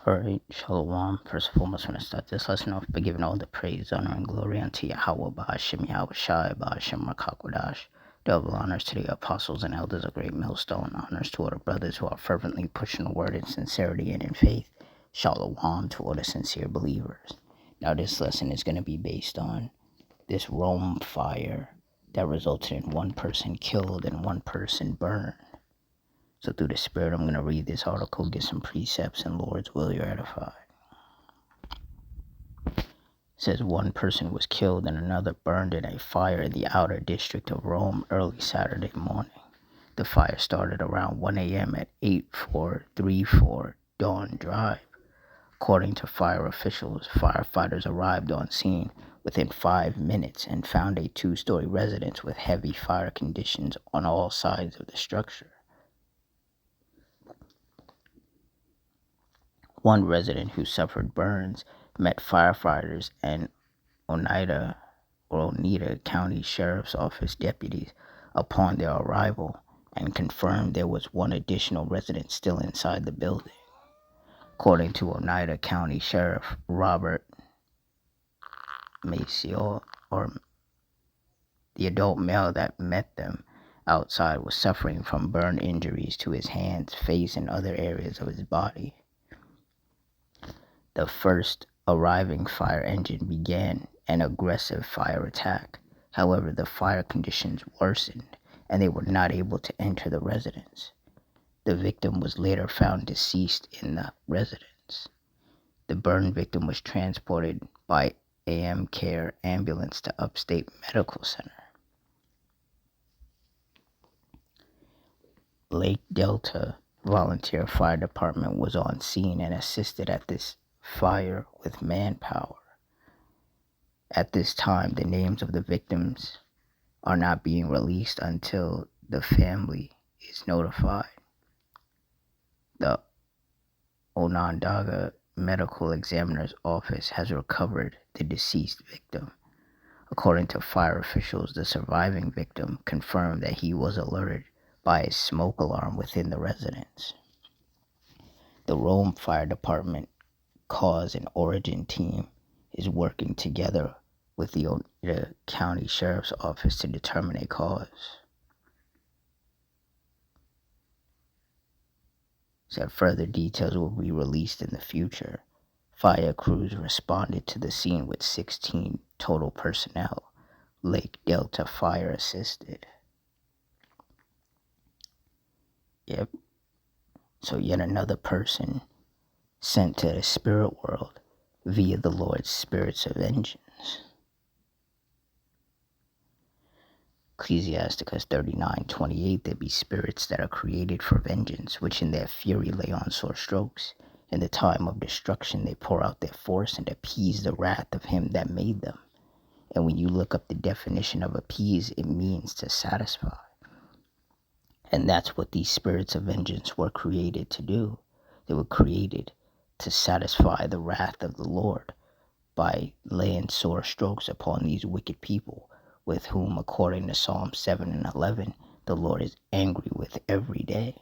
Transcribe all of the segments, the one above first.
Alright, Shalom. First and foremost, when I start this lesson off by giving all the praise, honor, and glory unto Yahweh, Ba'ashem Yahweh Shai, Ba'ashem Rakakwadash. Double honors to the apostles and elders of Great Millstone. Honors to all the brothers who are fervently pushing the word in sincerity and in faith. Shalom to all the sincere believers. Now, this lesson is going to be based on this Rome fire that resulted in one person killed and one person burned. So through the Spirit, I'm going to read this article, get some precepts, and Lord's will, you're edified. It says one person was killed and another burned in a fire in the outer district of Rome early Saturday morning. The fire started around 1 a.m. at 8434 Dawn Drive. According to fire officials, firefighters arrived on scene within 5 minutes and found a two-story residence with heavy fire conditions on all sides of the structure. One resident who suffered burns met firefighters and Oneida County Sheriff's Office deputies upon their arrival and confirmed there was one additional resident still inside the building. According to Oneida County Sheriff Robert Maceo, the adult male that met them outside was suffering from burn injuries to his hands, face, and other areas of his body. The first arriving fire engine began an aggressive fire attack. However, the fire conditions worsened and they were not able to enter the residence. The victim was later found deceased in the residence. The burn victim was transported by AM Care ambulance to Upstate Medical Center. Lake Delta Volunteer Fire Department was on scene and assisted at this fire with manpower. At this time, the names of the victims are not being released until the family is notified. The Onondaga Medical Examiner's Office has recovered the deceased victim. According to fire officials, the surviving victim confirmed that he was alerted by a smoke alarm within the residence. The Rome Fire Department Cause and Origin team is working together with the Oneida County Sheriff's Office to determine a cause. Said further details will be released in the future. Fire crews responded to the scene with 16 total personnel. Lake Delta Fire assisted. Yep. So yet another person sent to the spirit world via the Lord's spirits of vengeance. Ecclesiasticus 39:28, there be spirits that are created for vengeance, which in their fury lay on sore strokes. In the time of destruction they pour out their force and appease the wrath of him that made them. And when you look up the definition of appease, it means to satisfy. And that's what these spirits of vengeance were created to do. They were created to satisfy the wrath of the Lord by laying sore strokes upon these wicked people, with whom, according to Psalm 7 and 11, the Lord is angry with every day.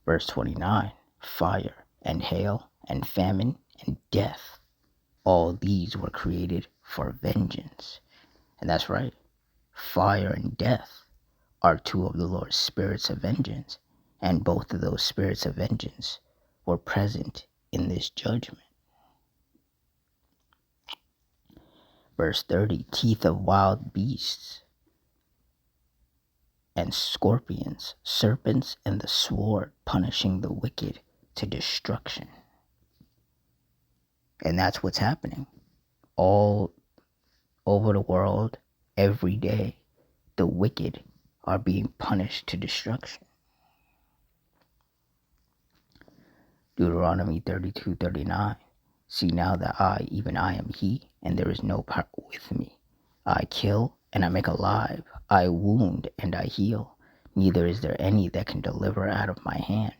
Verse 29, fire and hail and famine and death, all these were created for vengeance. And that's right. Fire and death are two of the Lord's spirits of vengeance, and both of those spirits of vengeance were present in this judgment. Verse 30, teeth of wild beasts and scorpions, serpents, and the sword, punishing the wicked to destruction. And that's what's happening all over the world. Every day, the wicked are being punished to destruction. Deuteronomy 32:39. See now that I, even I, am he, and there is no power with me. I kill, and I make alive. I wound, and I heal. Neither is there any that can deliver out of my hand.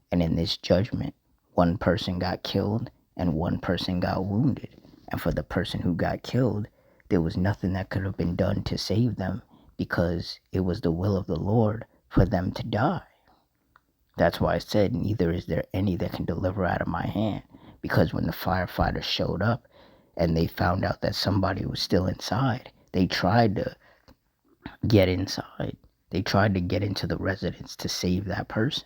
And in this judgment, one person got killed, and one person got wounded. And for the person who got killed, there was nothing that could have been done to save them, because it was the will of the Lord for them to die. That's why I said, neither is there any that can deliver out of my hand. Because when the firefighters showed up and they found out that somebody was still inside, they tried to get inside. They tried to get into the residence to save that person.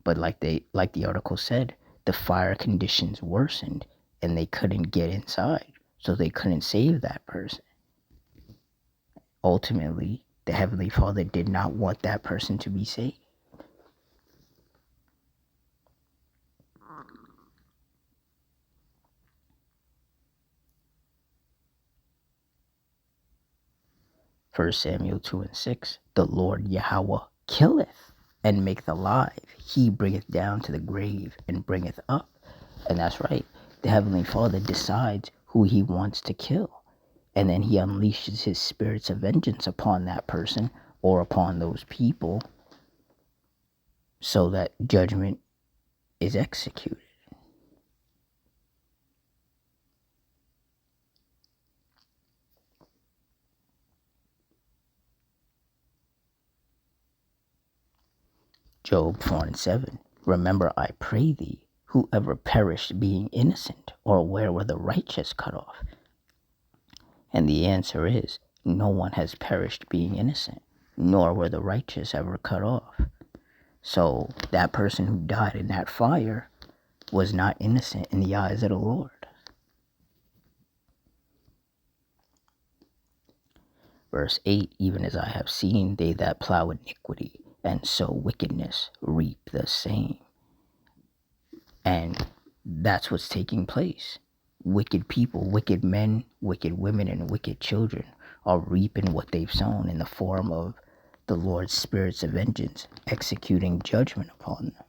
But like the article said, the fire conditions worsened and they couldn't get inside. So they couldn't save that person. Ultimately, the Heavenly Father did not want that person to be saved. First Samuel 2:6, the Lord Yahweh killeth and maketh alive. He bringeth down to the grave and bringeth up. And that's right. The Heavenly Father decides who he wants to kill. And then he unleashes his spirits of vengeance upon that person or upon those people so that judgment is executed. Job 4:7. Remember, I pray thee, whoever perished being innocent, or where were the righteous cut off? And the answer is, no one has perished being innocent, nor were the righteous ever cut off. So that person who died in that fire was not innocent in the eyes of the Lord. Verse 8, even as I have seen, they that plow iniquity and sow wickedness reap the same. And that's what's taking place. Wicked people, wicked men, wicked women, and wicked children are reaping what they've sown in the form of the Lord's spirits of vengeance executing judgment upon them.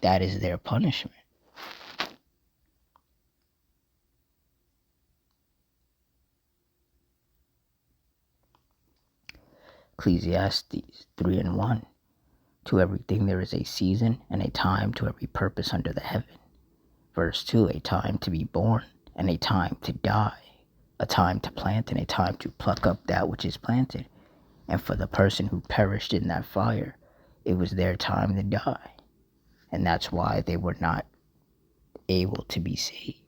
That is their punishment. Ecclesiastes 3:1. To everything there is a season and a time to every purpose under the heaven. Verse 2, a time to be born and a time to die, a time to plant and a time to pluck up that which is planted. And for the person who perished in that fire, it was their time to die. And that's why they were not able to be saved.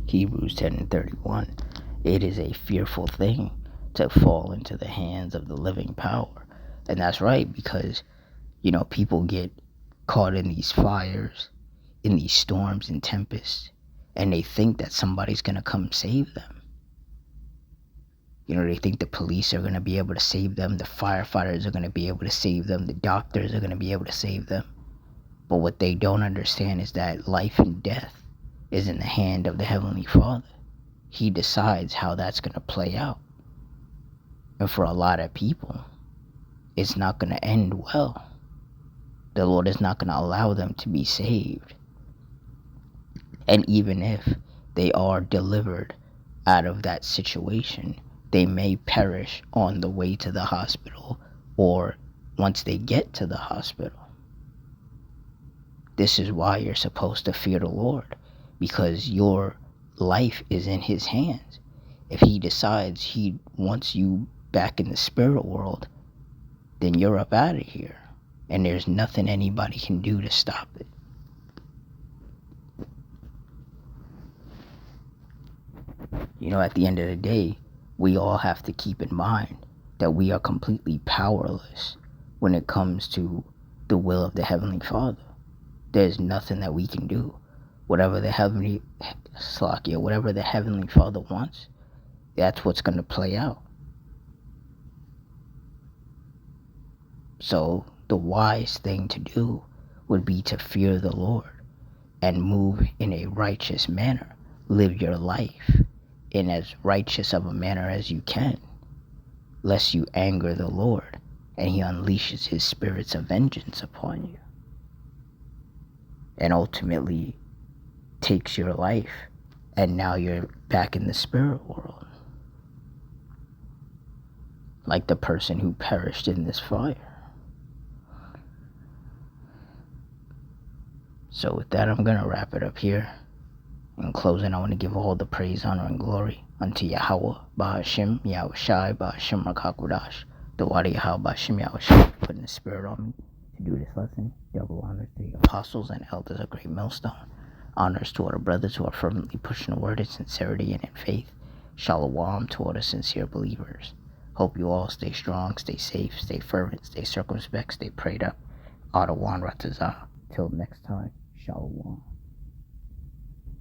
Hebrews 10:31. It is a fearful thing to fall into the hands of the living power. And that's right, because, people get caught in these fires, in these storms and tempests, and they think that somebody's going to come save them. They think the police are going to be able to save them, the firefighters are going to be able to save them, the doctors are going to be able to save them. But what they don't understand is that life and death is in the hand of the Heavenly Father. He decides how that's going to play out. And for a lot of people, it's not going to end well. The Lord is not going to allow them to be saved. And even if they are delivered out of that situation, they may perish on the way to the hospital or once they get to the hospital. This is why you're supposed to fear the Lord, because your life is in his hands. If he decides he wants you back in the spirit world, then you're up out of here. And there's nothing anybody can do to stop it. At the end of the day, we all have to keep in mind that we are completely powerless when it comes to the will of the Heavenly Father. There's nothing that we can do. Whatever the Heavenly Father wants, that's what's going to play out. So the wise thing to do would be to fear the Lord and move in a righteous manner. Live your life in as righteous of a manner as you can, lest you anger the Lord and he unleashes his spirits of vengeance upon you and ultimately takes your life, and now you're back in the spirit world. like the person who perished in this fire. So with that, I'm going to wrap it up here. In closing, I want to give all the praise, honor, and glory unto Yahweh, Bahashim, Yahushai, Bahashim, Rakakwadash, the Wadi Yahweh, Bahashim, Yahushai, for putting the spirit on me to do this lesson. Double honors to the apostles and elders of Great Millstone. Honors to all the brothers who are fervently pushing the word in sincerity and in faith. Shalom to all the sincere believers. Hope you all stay strong, stay safe, stay fervent, stay circumspect, stay prayed up. Adawan Ratazah. Till next time, Shalom.